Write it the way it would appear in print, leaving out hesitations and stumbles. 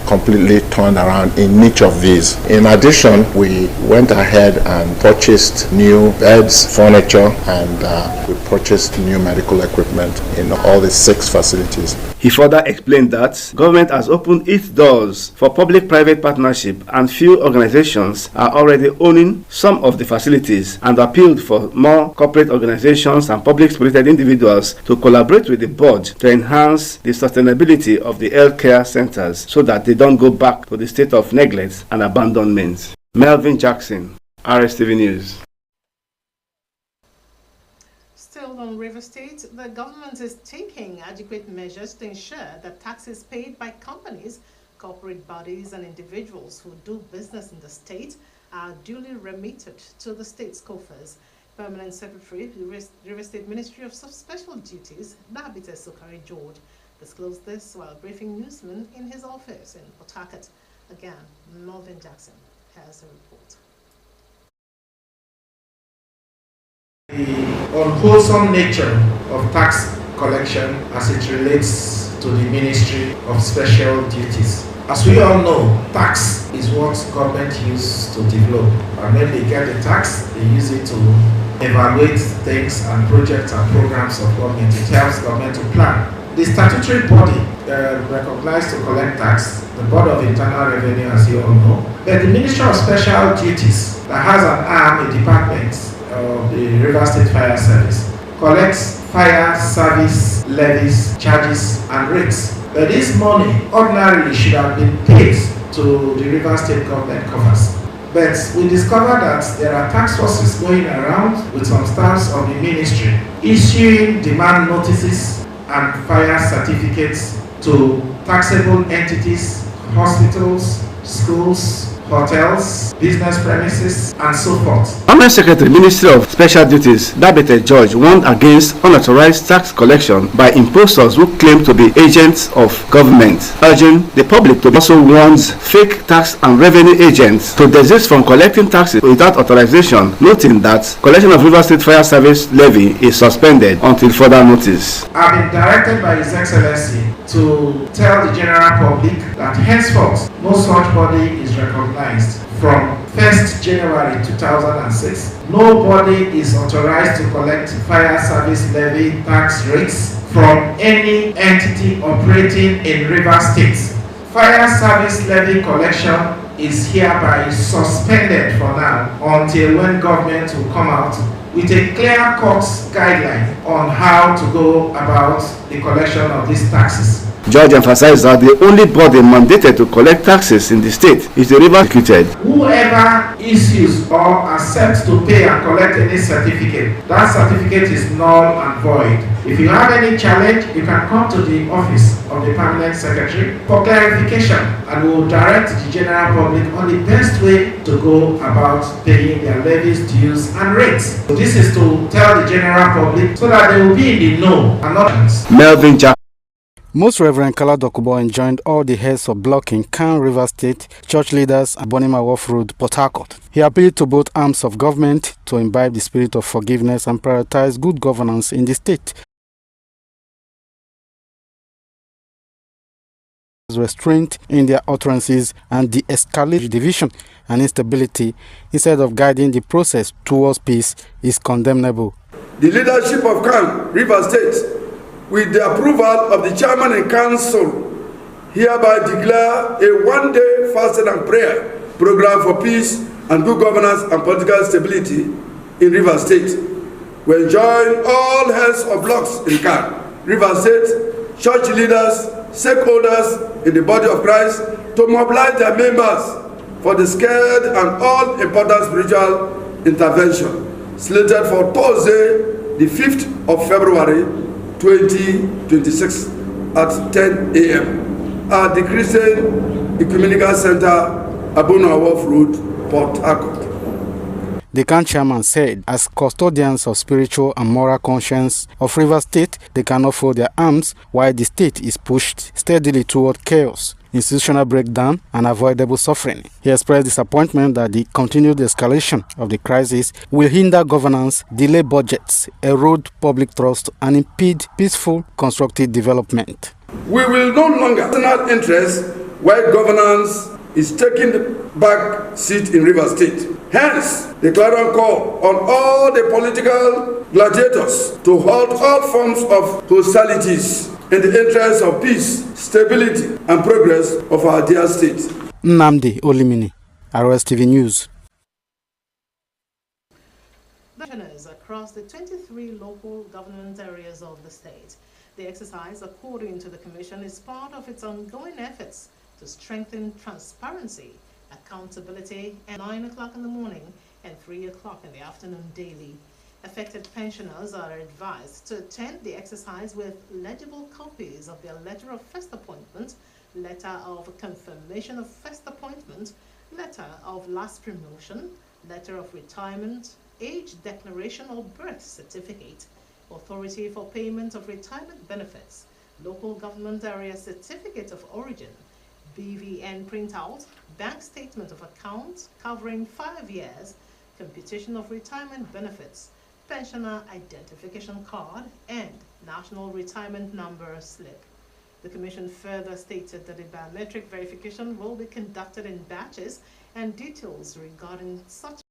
completely turned around in each of these. In addition, we went ahead and purchased new beds, furniture, and we purchased new medical equipment in all the 6 facilities. He further explained that government has opened its doors for public-private partnership, and few organizations are already owning some of the facilities, and appealed for more corporate organizations and public-spirited individuals to collaborate with the board to enhance the sustainability of the healthcare centers so that they don't go back to the state of neglect and abandonment. Melvin Jackson, Rstv News. Still on River State, the government is taking adequate measures to ensure that taxes paid by companies, corporate bodies and individuals who do business in the state are duly remitted to the state's coffers. Permanent Secretary, River State Ministry of Special Duties, Nabite Sokari George, disclosed this while briefing newsmen in his office in Port Harcourt. Again, Melvin Jackson has a report. The unwholesome nature of tax collection as it relates to the Ministry of Special Duties. As we all know, tax is what government uses to develop, and when they get the tax, they use it to evaluate things and projects and programs of government. It helps government to plan. The statutory body recognized to collect tax, the Board of Internal Revenue, as you all know, but the Ministry of Special Duties, that has an arm, a department of the River State Fire Service, collects fire service levies, charges, and rates. But this money ordinarily should have been paid to the River State government coffers. But we discovered that there are tax forces going around with some staffs of the ministry issuing demand notices and fire certificates to taxable entities, hospitals, schools, hotels, business premises, and so forth. Permanent Secretary, Ministry of Special Duties, Nabite George, warned against unauthorized tax collection by impostors who claim to be agents of government, urging the public to also warns fake tax and revenue agents to desist from collecting taxes without authorization, noting that collection of River State Fire Service levy is suspended until further notice. I've been directed by His Excellency to tell the general public that henceforth no such body is recognized. From 1st January 2006, nobody is authorized to collect fire service levy tax rates from any entity operating in River State. Fire service levy collection is hereby suspended for now until when government will come out with a clear-cut guideline on how to go about the collection of these taxes. George emphasized that the only body mandated to collect taxes in the state is the River Executive. Whoever issues or accepts to pay and collect any certificate, that certificate is null and void. If you have any challenge, you can come to the office of the Permanent Secretary for clarification, and we will direct the general public on the best way to go about paying their levies, dues, and rates. So this is to tell the general public so that they will be in the know and not. Melvin Jackson. Most Reverend Kala Dokubo enjoined all the heads of block in Kan River State, church leaders and Bonima Wharf Road, Port Harcourt. He appealed to both arms of government to imbibe the spirit of forgiveness and prioritize good governance in the state. Restraint in their utterances and de-escalate division and instability instead of guiding the process towards peace is condemnable. The leadership of Kan River State, with the approval of the chairman and council, hereby declare a one-day fasting and prayer program for peace and good governance and political stability in River State. We enjoin all heads of blocks in Kan River State, church leaders, stakeholders in the body of Christ to mobilize their members for the scared and all-important spiritual intervention slated for Thursday, the 5th of February 2026 at 10 a.m. at the Christian Ecumenical Center, Abuna Wharf Road, Port Harcourt. The Kan chairman said, as custodians of spiritual and moral conscience of River State, they cannot fold their arms while the state is pushed steadily toward chaos, institutional breakdown, and avoidable suffering. He expressed disappointment that the continued escalation of the crisis will hinder governance, delay budgets, erode public trust, and impede peaceful, constructive development. We will no longer personal interest while governance is taking the back seat in Rivers State. Hence, the clarion call on all the political gladiators to halt all forms of hostilities in the interest of peace, stability, and progress of our dear state. Nnamdi Olimini, Rstv News. Pensioners across the 23 local government areas of the state. The exercise, according to the Commission, is part of its ongoing efforts to strengthen transparency, accountability at 9 o'clock in the morning and 3 o'clock in the afternoon daily. Affected pensioners are advised to attend the exercise with legible copies of their letter of first appointment, letter of confirmation of first appointment, letter of last promotion, letter of retirement, age declaration or birth certificate, authority for payment of retirement benefits, local government area certificate of origin, BVN printout, bank statement of account covering 5 years, computation of retirement benefits, pensioner identification card, and national retirement number slip. The Commission further stated that a biometric verification will be conducted in batches, and details regarding such